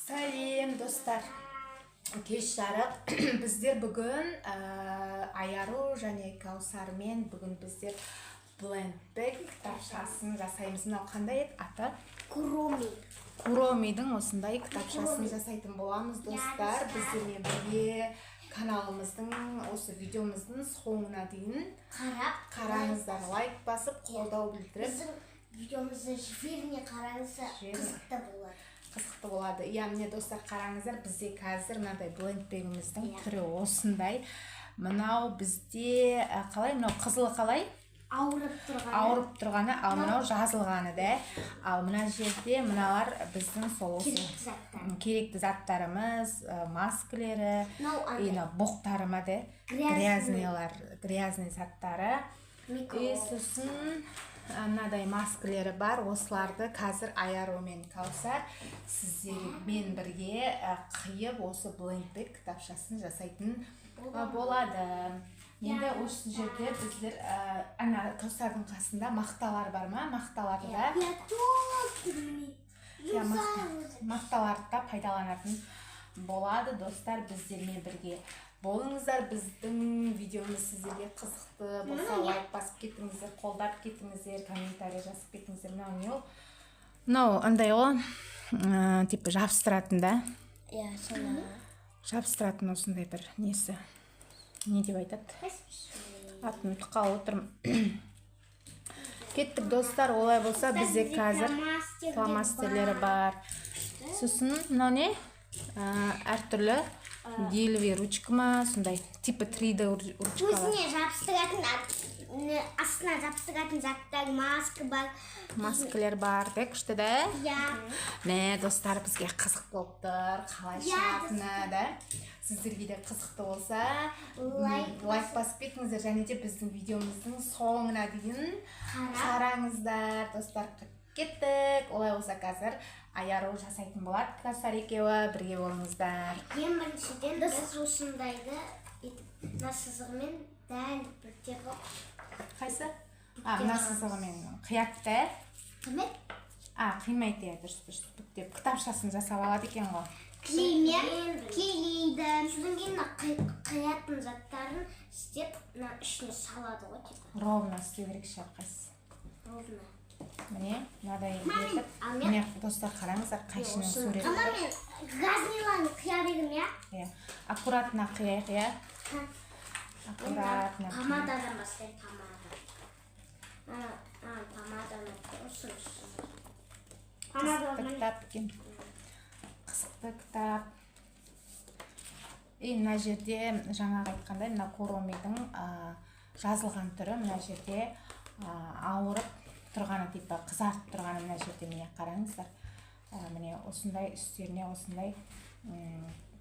Сәлем достар, кеш жарық. Біздер бүгін Аяру және Каусармен бүгін біздер Blendbag кітапшасын жасаймыз. Мынау қандай еді аты? Куромидің осындай кітапшасын жасайтын боламыз достар. Біздермен бірге каналымыздың осы видеомыздың соңына дейін қараңыздар, лайк басып қолдау білдіріп. Біздің видеомызды жібермей қараңыздар, қызықты болады. Иә, міне достар, қараңыздар, бізде қазір мынандай блендбегіміздің түрі осындай. Мынау бізде қалай, мынау қызылы қалай? Ауырып тұрғаны, ал мынау жазылғаны да. Ал мына жерде мыналар біздің сол керекті заттарымыз, маскілері, боқтарыма да, грязный заттары. Сосын мынадай маскілері бар, осыларды қазір Аяру мен Каусар сіздермен бірге қиып осы Blendbag кітапшасын жасайтын болады. Енді осы жерде біздер Каусардың қасында мақталар бар ма? Мақталарды да мақталарды да пайдаланатын болады достар, біздермен бірге болыңыздар. Біздің видеомыз сіздерге қызықты болса, лайк басып кетіңіздер, қолдап кетіңіздер, комментарий жазып кетіңіздер. Мынау не ол? Мынау андай ғой, типа жабыстыратын да. Иә, соны. Жабыстыратын осындай бір несі. Не деп айтады? Атын тұқалы отырмын. Кеттік достар, олай болса бізде қазір фломастерлері бар. Сосын мынау не? Әртүрлі гелевый ручка ма, сондай типа 3D ручкалар. Өзіне жабыстыратын, астына жабыстыратын заттар, маска бар. Маскілер бар, да, күшті да? Иә. Мә, достар, бізге қызық болып тұр, қалай шығатыны да. Сіздерге де қызықты болса, лайк басып кетіңіздер, және де біздің видеомыздың соңына дейін қараңыздар. Достар, кеттік. Олай болса қазір Аяру жасайтын болады. Каусар екеуі бірге болыңыздар. Ең біріншіден біз осындайды мына сызығымен дәл бірте қылып. Қайсы? Мына сызығымен қиятты. Қимайды? Қимайды, дұрыс бүктеп. Кітапшасын жасап алады екен ғой. Келейді. Содан кейін қиятын заттарын істеп, ішіне салады ғой. Ровно істеу керек шығар қайсы. Ровно. Міне, мынадай етіп, міне достар қараңыздар, қайшының суреті. Ама мен газниланы қия бердім, иә? Иә, аккуратно қияйық, иә? Аккуратно. Помададан бастайын, помада. Помаданы ұсын. Қызықты кітап екен. Қызықты кітап. Мына жерде жаңағы айтқандай, мына Куромидің жазылған түрі мына жерде ауырып тұрғаны, типа қызартып тұрғаны мына жерде міне қараңыздар. Міне осындай үстеріне осындай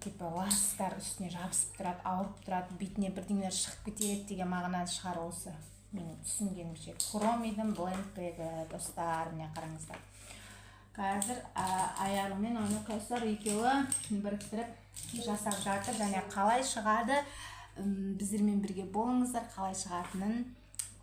типа ластар үстіне жабысып тұрады, ауырып тұрады, бетіне бірдеңелер шығып кетеді деген мағына шығар осы. Менің түсінгенімше. Куромидің Blendbag достар, міне қараңыздар. Қазір Аяру мен Каусар екеуі біріктіріп жасап жатыр, және қалай шығады, біздермен бірге болыңыздар, қалай шығатынын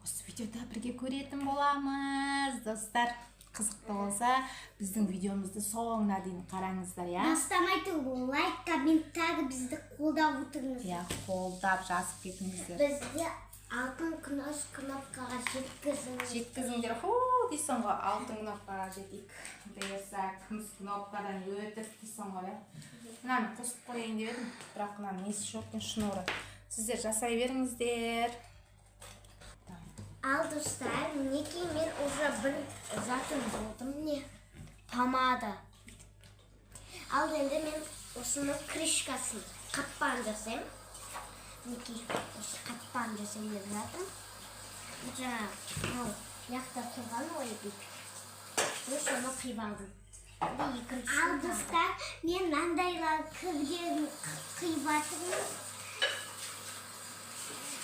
осы видеода бірге көретін боламыз. Достар, қызықты болса, біздің видеомызды соңына дейін қараңыздар, иә? Бастамай тұру, лайк, комментарий бізді қолдап отырыңыз. Иә, қолдап жазып кетіңіздер. Бізде алтын кнопкаға жеткізіңдер. Дейсің ғой, алтын кнопкаға жетейік. Бұйырса, күміс кнопкадан өтіп дейсің ғой. Мынаны қосып қойайын деп едім, бірақ мынаның несі жоқ, шнуры. Сіздер жасай беріңіздер. Ал достар, мінекей мен уже бір затын болдым, не? Помада. Ал енді мен осының крышкасын, қатпағын жасайым. Мінекей осы қатпағын жасайым деп жатым. Жаңа, яқта тұрған ой деп. Соны қиып алдым. Ал достар, мен маңдайлар кіргенін қиып атырмын.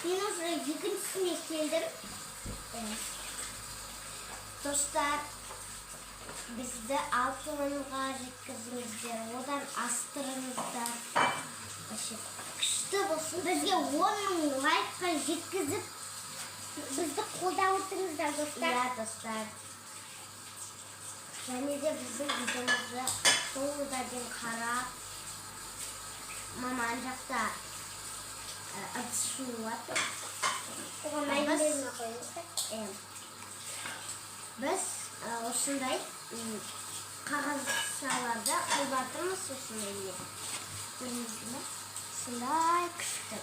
Мен уже екіншісіне келдім. Достар, бізді алтынға жеткізіңіздер, одан астырыңыздар. Күшті болсын. Бізге 10.000 лайкқа жеткізіп, бізді қолдап отырыңыздар, достар. Иә, достар. Және де біздің видеомызды Соңыдан қарап, маман жақта ыдыс жуып жатыр. Оған мәлімдерін қойыңыздар. Біз осындай қағазшаларды қойып жатырмыз осындай. Көрдіңіздер ме? Осындай күшті.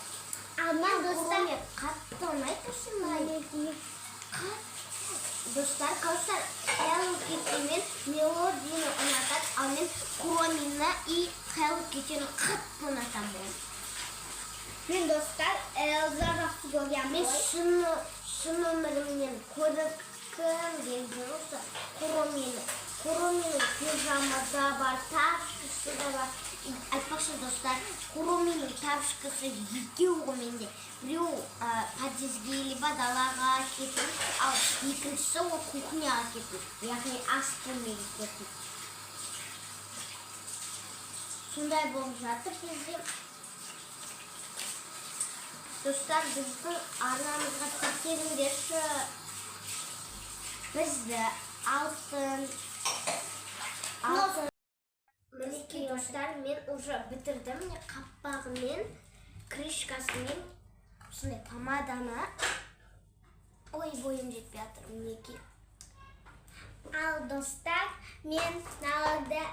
Ал мен достар қатты ұнайды осындай. Достар, каустар Hello Kitty мен мелодияны ұнатады, ал мен Куромины и Hello Kitty'ні қатты ұнатамын. Мен достар Элза жақсы көрген. Мен шын өмірімнен көргім келген осы Куромины пижамада бар, тапшысы да бар. Айтпақшы достар, Куромinin тапшысы екеу ғой менде. Біреу подъезге либо далаға кетіп, ал екіншісі ол кухняға кетіп, яғни ас бөлмеге кетіп. Сондай болып жатыр бізде. Достар, біздің арнамызға тексеріңдерші. Бізді алтын. Мінекей достар, мен уже бітірдім. Қаппағымен, крышкасымен осындай помаданы. Ой, бойым жетпей жатыр, мінекей. Ал достар, мен налада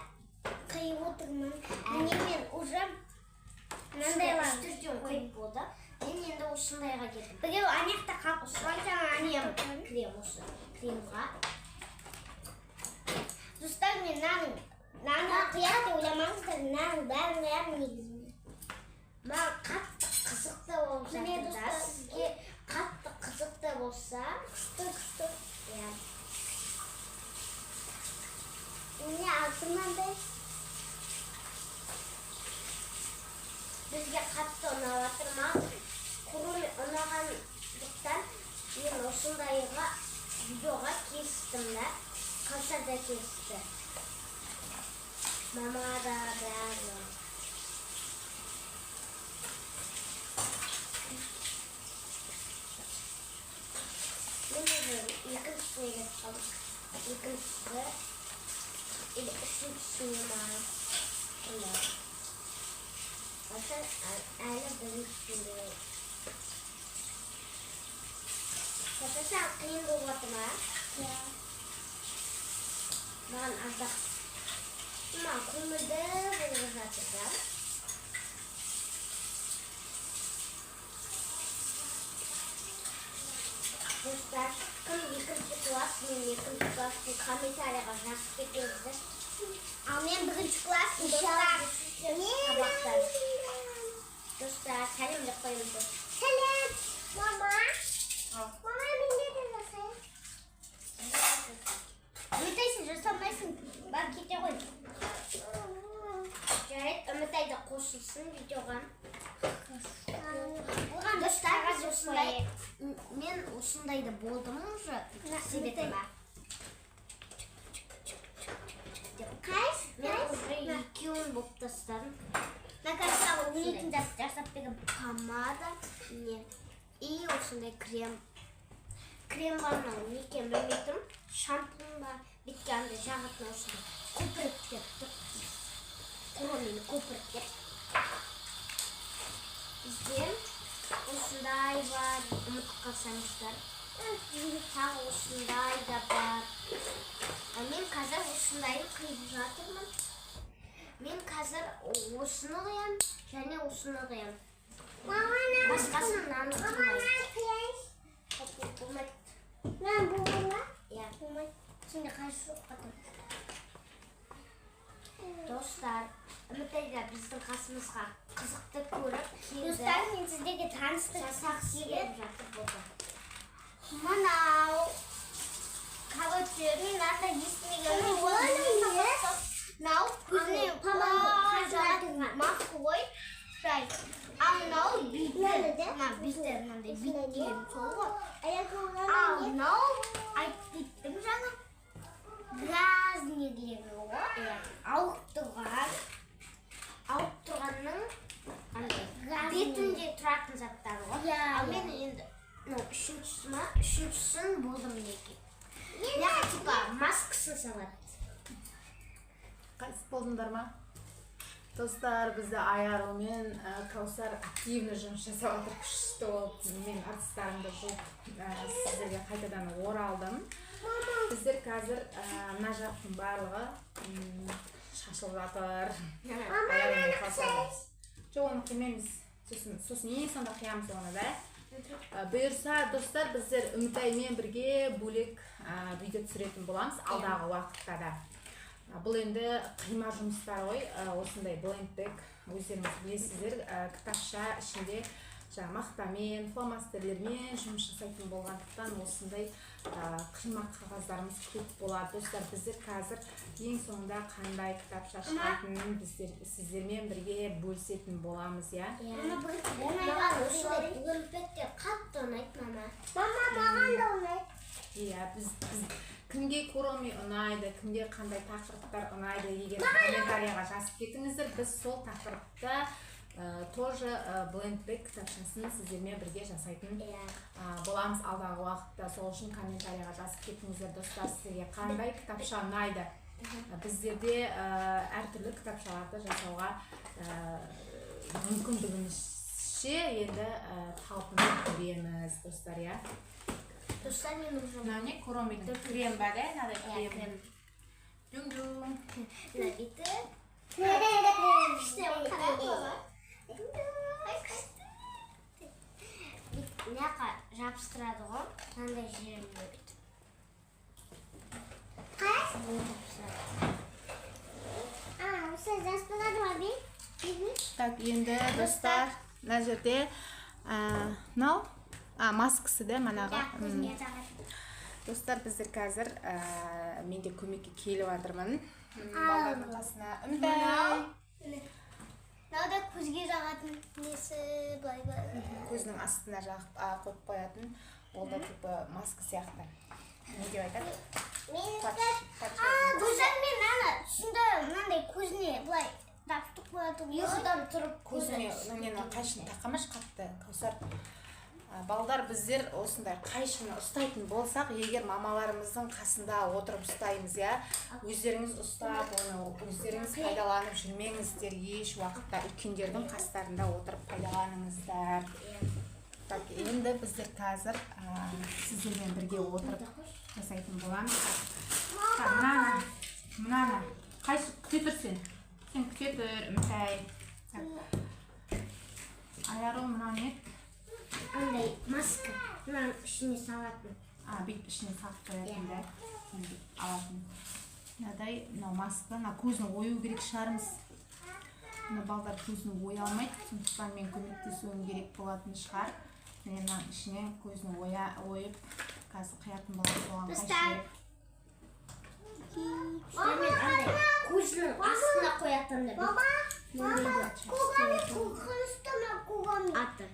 қиып отырмын. Міне мен уже мынандайлар түрден қиып болды. Мен енді осындайға келдім. Біреу анаяқта қалып тұрған крем осы кремға. Достар, мен нанды қияқты ойламаңыздар, нанды бәрін қиямын негізінде. Маған қатты қызықты болып жатыр. Сізге қатты қызықты болса, күшті. Міне алтынандай. Бізге қатты ұнап жатыр. Маған Куроми ұнағандықтан мен осындайға видеоға кестім да, Каусар да кесті. Мама да бәрі. Мен уже екіншісіне кетіп қалдық. Екіншісі, үшіншісіне ма? Әлі біріншісінде. Сәтесі қиын болып жатыр ма? Маған аздақ. Маған көмірді болып жатыр да. Достар, кім екінші класс, мен екінші класстың комментарияға жазып кетіңіздер. Ал мен бірінші класс, достар, сабақтар. Достар, сәлем деп қойыңыздар. Сәлем, мама. Мама, менде де жасайын. Үмітайсың, жасамайсың, бар кете ғой. Жарайды, Үмітайды қосылсын видеоға. Достар, мен осындайды болдым уже. Себебі бар. Мен уже екеуін болып тастадым. Наконец-то өнетін жасап берген помада и осындай крем. Крем бар мынау, не екенін білмейтін. Шампунь бар, беткенде жағатын осындай көпіріп кетті. Куромини көпіріп кетті. Бізден осындай бар, ұмытып қалсаңыздар. Тағы осындай да бар. Мен қазір осындайын қиып жатырмын. Мен қазір осыны қиям, және осыны қиям. Басқасын наны қимайды. Болмайды. Нан болмайды? Иә. Болмайды. Сенде қайсы жоқ қатым. Достар, Үмітайда біздің қасымызға қызықты көріп келді. Достар, мен сіздерге таныстық жасақсы келіп жатыр болды. Мынау қағыттерін нанда естімеген болады. Мынау көзіне помада мақты ғой. Ал мынау биттер. Биттер мынандай биттер сол ғой. Ал мынау айттың жаңа газ нелері ғой. Ауып тұрғанның бетінде тұратын заттары ғой. Ал мен енді үшіншісін болдым неге. Типа маскасын салады. қайсы болдыңдар ма? Достар, бізді Айару мен Каусар активно жұмыс жасап жатыр, күшті болып. Мен арыстарымды жуып сіздерге қайтадан оралдым. Біздер қазір мына жақтың барлығы шашылып жатыр. Жоқ, оны қимаймыз. Сосын ең сонда қиямыз оны да. Бұйырса, достар, біздер Үмітаймен бірге бөлек видео түсіретін боламыз алдағы уақытта да. Бұл енді қима жұмыстар ғой, осындай блендбек, өздеріңіз білесіздер, кітапша ішінде мақтамен, фломастерлермен жұмыс жасайтын болғандықтан осындай қима қағаздарымыз көп болады. Достар, біздер қазір ең соңында қандай кітапша шығатынын сіздермен бірге бөлісетін боламыз, я? Блендбектер қатты ұнайды, мама. Мама, маған да ұнайды. Иә, біз кімге Куроми ұнайды, кімге қандай тақырыптар ұнайды, егер комментарияға жазып кетіңіздер, біз сол тақырыпта тоже блендбек кітапшасын сіздермен бірге жасайтын боламыз алдағы уақытта. Сол үшін комментарияға жазып кетіңіздер, достар, сіздерге қандай кітапша ұнайды. Біздерде әртүрлі кітапшаларды жасауға мүмкіндігімізше енді талпынып көреміз, достар, я? Достар, мен уже... Мынау Куромидің крем бар, надо крем. Дүң-дүң. Набиті. Күшті, қарақы. Мынақа жабыстырады ғой, қандай жерім бөлді. Осы жабыстырады ма бен? Так, енді достар, мына жерде мынау маскасы да манаға. Достар, біздер қазір менде көмекке келіп жатырмын. Балдардың қасына. Үмітай! Мынау да көзге жағатын несі былай. Көзінің астына жағып қойып қоятын. Ол да типі маска сияқты. Не деп айтады? Достар, мен ана түсінді мынандай көзіне былай тапты қоятын. Ұйқыдан тұрып көзіне қайшыны тақамаш қатты. Каусар, балдар, біздер осындай қайшыны ұстайтын болсақ, егер мамаларымыздың қасында отырып ұстаймыз, я, өздеріңіз ұстап, оны өздеріңіз пайдаланып жүрмеңіздер, еш уақытта үлкендердің қастарында отырып пайдаланыңыздар. Так, енді біздер қазір сіздермен бірге отырып жасайтын боламыз. Мынаны, қайшы күте тұр сен? Сен күте тұр, Үмітай. Айару, мынау не? Андай маска, мынаның ішіне салатын. Бүйт ішіне салып қоятын да, алатын. Мынадай, мынау маска, көзін ою керек шығармыз. Мына балдар көзін ой алмайды, сондықтан мен көмектесуім керек болатын шығар. Мына ішіне көзін ойып, қазір қиятын болған қайшы керек. Мен андай көзінің астына қоятынды. Аты.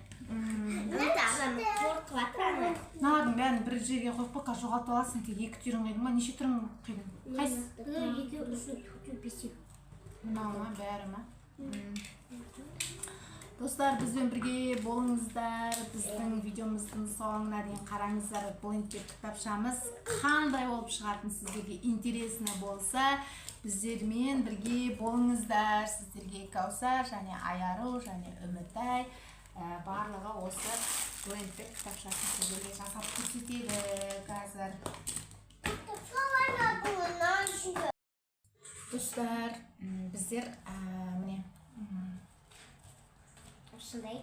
Мыналардың бәрін бір жерге қойып қойқа жоғалтып аласың, тек 2 түрін қидың ба? Неше түрін қидың? Қайсы? 2, 3, 4, 5. Мынау ма, бәрі ма? Достар, бізбен бірге болыңыздар, біздің видеомыздың соңына дейін қараңыздар. Блендбек кітапшамыз қандай болып шығатын сіздерге интересно болса, біздермен бірге болыңыздар. Сіздерге Каусар, және Айару, және Үмітай барлығы осы блендбек кітапшасын сіздерге жасап көрсетеді қазір. Достар, біздер міне осындай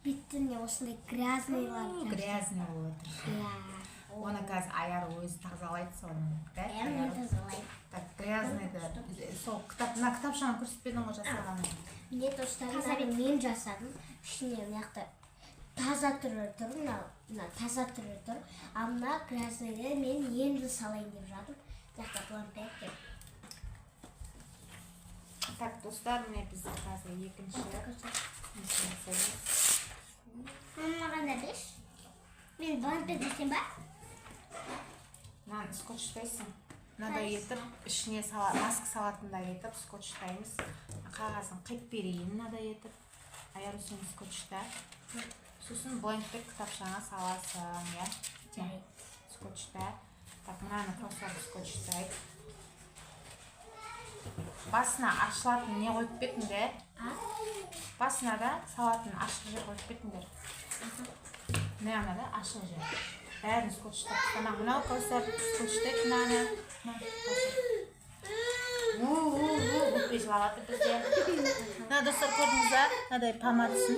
беттіне осындай грязныйлар. Грязный болады. Оны қазір Айару өзі тазалайды соны. Мен тазалайды. Так, грязныйды. Сол кітапшаны көрсетпедің ғой жасағаны. Міне достар, мен жасадым. Ішіне мынақты таза түрі тұр, мына таза түрі тұр. А мына грязныйды мен енді салайын деп жатырмын. Мынақты блендбек деп. Так, достар, міне біздер қазір екінші. Маған да беш. Мен блендбек жасайын ба? Мынаны скотчтайсың. Мынадай етіп, ішіне маска салатындай етіп скотчтаймыз. Қағазын қиып берейін мынадай етіп. Айару сен скотчта. Сосын блендбек кітапшаңа саласың, я? Скотчта. Так, мынаны Каусар скотчтайды. басына ашылатын не қойып кетіңдер. Басына да салатын ашық жер қойып кетіңдер. Мына да ашық жер. Бәрін скотчтап тастамақ. Мынау Кәусар скотчтайды мынаны. Өкпе жылаватыр бізде. Мына достар көрдіңіздер, мынадай помадасын.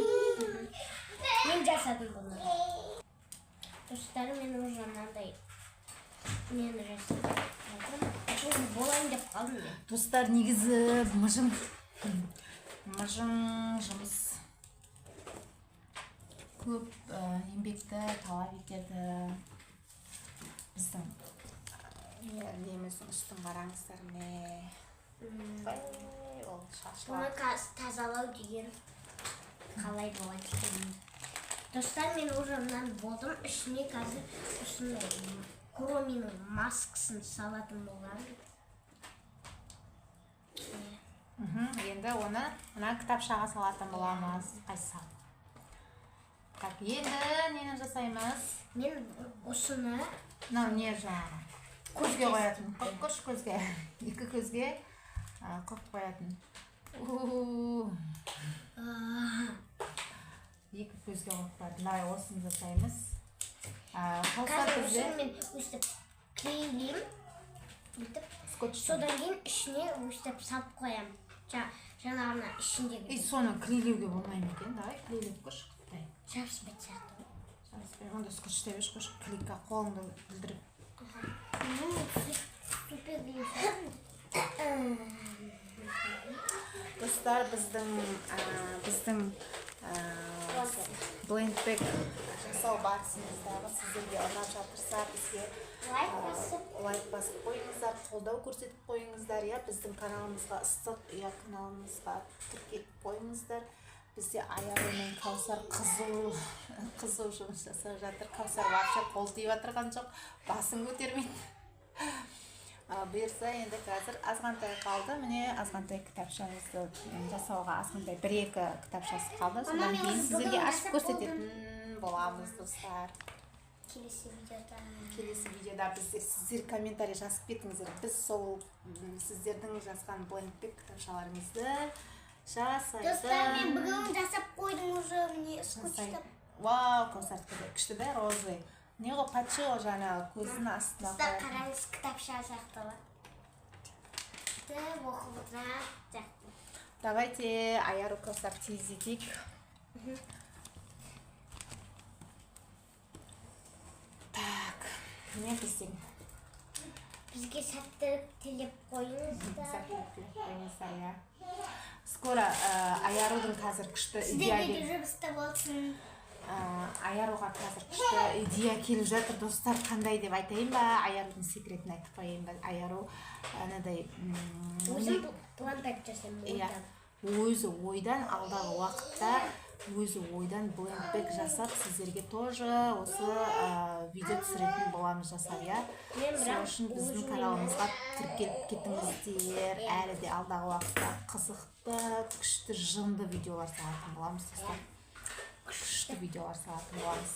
Мен жасадым бұны. Достар, мен уже мынандай мен жасадым. Бұл болайын деп қалдым мен. Достар, негізі мыжың жұмыс көп еңбекті талап етеді. Біздің неміздің үстін қараңыздар ме? Ол шашылар. Оны тазалау деген қалай болады екен. Достар, мен уже мынаны болдым. Ішіне қазір осындай Куроминың маскасын салатын боламын. Енді оны мына кітапшаға салатын боламыз. Қайсы? Так, енді нені жасаймыз? Мен осыны Мынау не жаңағы? Көзге қоятын. Көрші көзге. Екі көзге қойып қоятын. Екі көзге қойып қоятын. Давай осыны жасаймыз. қазір осыны мен өстіп клейлеймін. Содан кейін ішіне өстіп салып қоямын. Жаңағына ішіндегі. Соны клейлеуге болмай ма екен? Давай клейлеп көрші. Жарыспет сияқты. Жарыспет. Онда скотчтай берші көрші. Клейка қолыңды білдіріп. Достар, біздің блендбек жасау барысымыздағы сіздерге ұнап жатырса, бізге лайк басып қойыңыздар, қолдау көрсетіп қойыңыздар. Біздің каналымызға ыстық каналымызға тіркеліп қойыңыздар. Бізде Аяру мен Кәусар қызу жұмыс жасап жатыр. Кәусар вообще қол тиіп отырған жоқ, басын көтермейді. Бұйырса, енді қазір азғантай қалды. Міне азғантай кітапшамызды жасауға азғантай 1-2 кітапшасы қалды. Содан кейін сіздерге ашып көрсететін боламыз, достар. Келесі видеода сіздер комментарий жазып кетіңіздер. Біз сол сіздердің жазған блендбек кітапшаларыңызды жасайды. Достар, мен бүгін жасап қойдым уже, міне скотчтап. Вау, Кәусар күшті бә, розовый. Не ғой патшы ол жаңағы көзінің астына қояды. Қараңыз, кітапша жақтылы. Оқуға жақтылы. Давайте Аяру, Кәусар тездетейік. Так, не біздің? Бізге сәттілік тілеп қойыңыздар. Сәттілік тілеп қойыңыздар, я. Скоро Аярудың қазір күшті сіздерге жұмыста болсын. Аяруға қазір күшті идея келіп жатыр, достар. Қандай деп айтайын ба? Аярудың секретін айтып қойайын ба? Аяру анадай өзі блендбек жасаймын. Өзі ойдан алдағы уақытта өзі ойдан блендбек жасап сіздерге тоже осы видео түсіретін боламыз, жасар, я. Сол үшін біздің каналымызға тіркеліп кетіңіздер. Әлі де алдағы уақытта қызықты, күшті, жынды видеолар салатын боламыз, достар. Күшті видеолар салатын боламыз.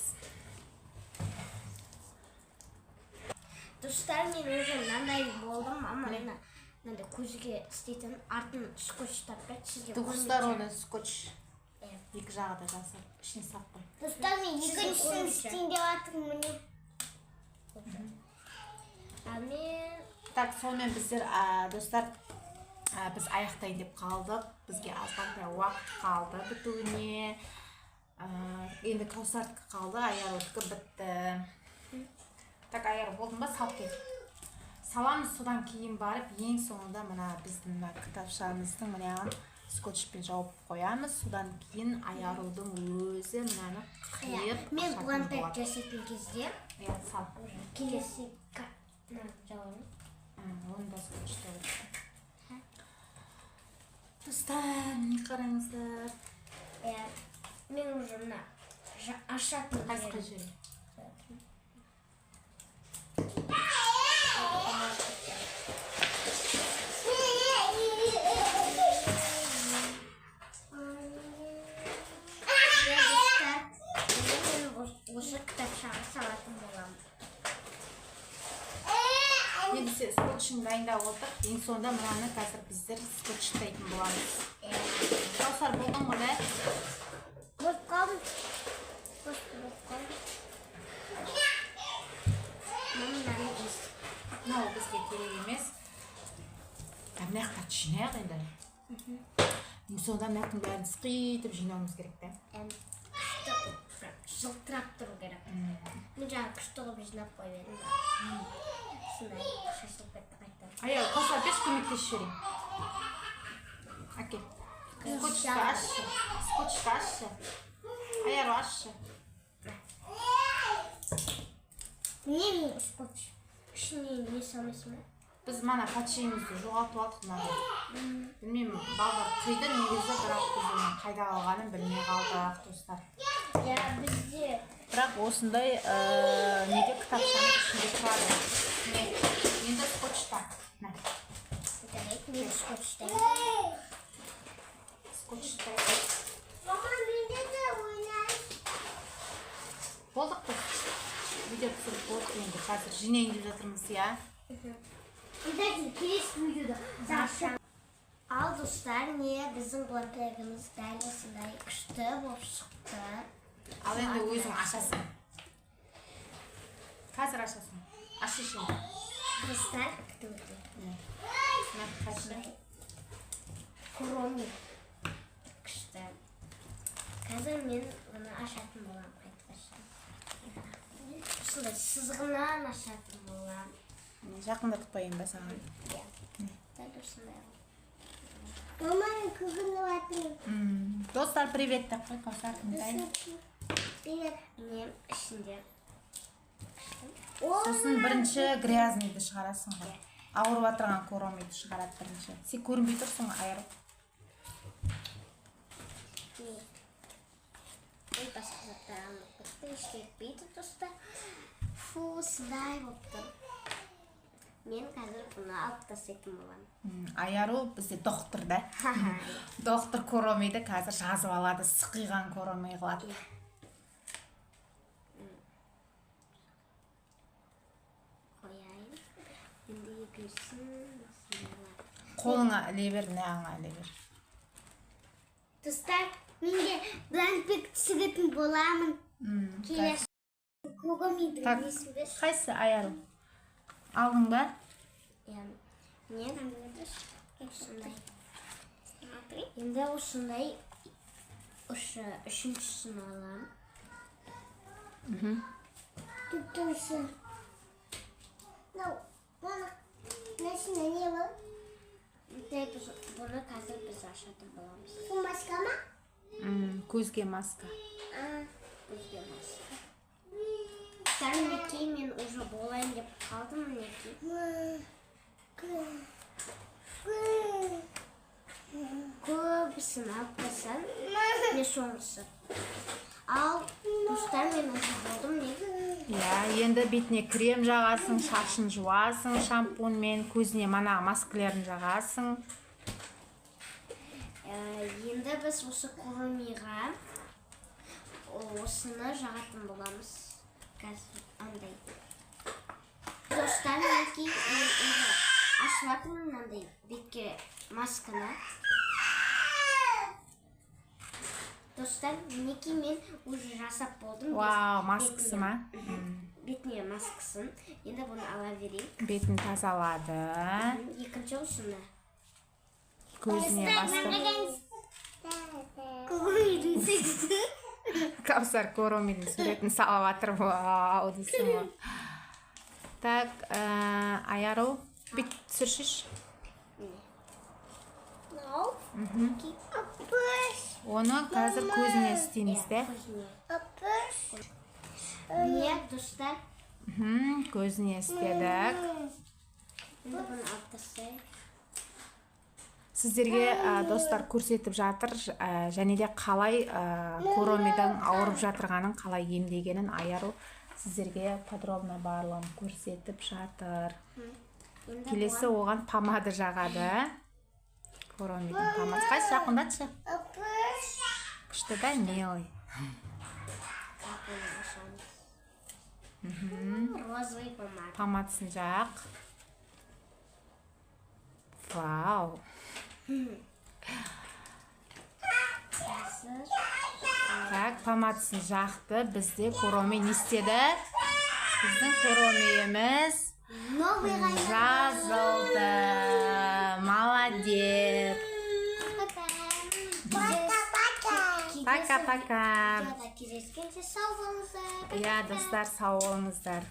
Достар, мен уже мынандай болдым, ама мынандай көзге істейтін артын скотчтап кетті. Достар, оны скотч екі жағы да жасап, ішіне салып қой. Достар, мен екіншісін істейін деп жатырмын, міне. Так, сонымен біздер, достар, біз аяқтайын деп қалдық. Бізге азғантай уақыт қалды бітуіне. Енді Кәусардікі қалды, Аярудікі бітті. Так, Аяру болдың ба? Салып кет. Саламыз, содан кейін барып, ең соңында мына біздің кітапшамыздың мынаған скотчпен жауып қоямыз. Содан кейін Аярудың өзі мынаны қиып мен блендбек жасайтын кезде сал. келесі жауын. Оны да скотчта өтті. Достар, не қараңыздар? Мен уже мына ашатын қайсыға жері? Осы кітапшаға салатын боламын. Енді сен скотчыңды дайындап отыр. Ең соңында мынаны қазір біздер скотчтайтын боламыз. Каусар болған ғой, да? Болып қалдым. Болып қалдым. Мынау бізге керек емес. Мына жақта жинайық енді. Ең соңында мына жақтың бәрін сықитып жинауымыз керек, та? Жылтырап тұру керек. Мен жаңа күшті қылып жинап қойып едім. Сондай шашылып кетті қайтадан. Аял, Каусар, беш көмектесіп жіберейін. Әкел. Скотчты ашшы. Скотчты ашшы. Аял, ашшы. Не скотч? Ішіне не салмайсың ба? Біз мана патшайымызды жоғалтып алдық мынада. Білмеймін, балдар қиды негізі, бірақ біз оны қайда қалғанын білмей қалдық, достар. Я бізде. Бірақ осындай неде кітапшаның ішінде тұрады. Енді скотчта. Мен скотчта. Скотчта. Мама, менде де ойнайын. Болдық біз. Видео түсіріп болдық енді. Қазір жинайын деп жатырмыз, иә? Ал достар, не біздің блокнотымыз дәл осындай күшті болып шықты. Ал енді өзің ашасың. Қазір ашасың. Ашышың. Достар, күтіңіздер. Куроми күшті. Қазір мен оны ашатын боламын қайтқашын. Осындай сызғынан ашатын боламын. Жақындатып қойын ба саған? Дәл осындай. Маманың күгіні батырым. Достар, привет деп қой, Каусар. Привет. Мен ішінде. Сосын бірінші грязныйды шығарасың ғой. Ауырып отырған коромиді шығарады бірінші. Сен көрінбей тұрсың ғой, айырып. Ой, басқа заттар алынып кетті. Ішке етпейді, достар. Фу, сыдай болып тұр. Мен қазір бұны алып тастайтын боламын. Айару бізде доктор, да? Доктор коромиді қазір жазып алады, сықиған коромей қылады. Қояйын. Енді екіншісін Қолыңа іле бер, нағыңа іле бер. Достар, менде бланкбек түсігетін боламын. Келесі. Коромидің несін бес. Қайсы Айару? Алдың ба? Не? Осындай. Енді осындай үшіншісін аламын. Түттіңсі. Нәсіне не бұл? Бұны қазір біз ашатын боламыз. Бұл маска ма? Көзге маска. Көзге маска. Мінекей, мен уже болайын деп қалдым, мінекей. Көбісін алып қойсам, не соңғысы. Ал, достар, мен уже болдым, не? Иә, енді бетіне крем жағасың, шашын жуасың, шампунмен, көзіне мана маскаларын жағасың. Енді біз осы коромиға осыны жағатын боламыз. Андай. Достар, мінекей, мен ашылатымын андай бетке масканы. Достар, мінекей, мен уже жасап болдым. Вау, маскасы ма? Бетіне маскасын. Енді бұны ала берейік. Бетін тазалады. Екінші осыны. Көзіне маска. Коромидің секісі. Каусар коромидің суретін салып жатыр. Вау, дейсің ғой. Так, Айару, бет түсіршіш. Оны қазір көзіне істейміз, де? Не, достар? Көзіне істедік. Енді бұны алып тастайық. Сіздерге достар көрсетіп жатыр, және де қалай коромидің ауырып жатырғанын, қалай емдегенін Айару сіздерге подробно барлығын көрсетіп жатыр. Келесі оған помада жағады. Коромидің помадасы. Қайсы жақындатшы? Күшті да, милый. Розовый помада. Помадасын жақ. Вау. Так, помадысын жақты. Бізде Куроми не істеді? Біздің Куромиіміз жазылды. Молодец. Пока-пока. Кездескенше сау болыңыздар. Иә, достар, сау болыңыздар.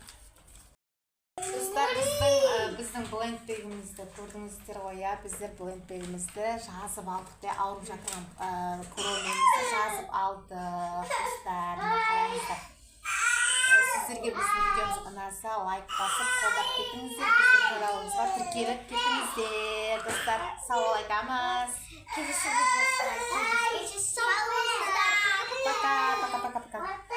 Достар, біздің блендбегімізді көрдіңіздер ғой, иә, біздер блендбегімізді жазып алдық те, ауырып жатырған Куромиімізді жазып алдық, достар, қараңыздар. Сіздерге біздің видеомыз ұнаса, лайк басып, қолдап кетіңіздер, біздің каналымызға тіркеліп кетіңіздер. Достар, сау айтамыз. Кездескенше сау болыңыздар. Пока.